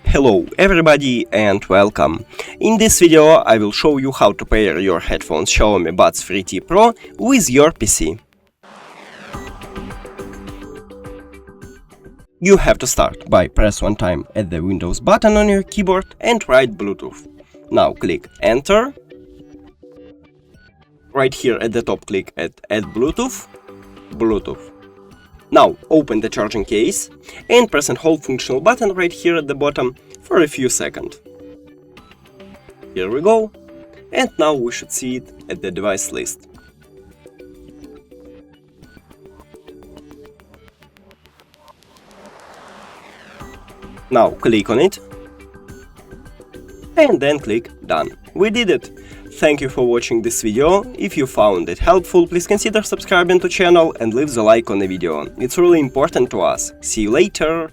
Hello everybody and welcome! In this video I will show you how to pair your headphones Xiaomi Buds 3T Pro with your PC. You have to start by press one time at the Windows button on your keyboard and write Bluetooth. Now click Enter. Right here at the top click at Add Bluetooth. Now open the charging case and press and hold functional button right here at the bottom for a few seconds. Here we go, and now we should see it at the device list. Now click on it and then click Done. We did it! Thank you for watching this video. If you found it helpful, please consider subscribing to channel and leave the like on the video. It's really important to us. See you later!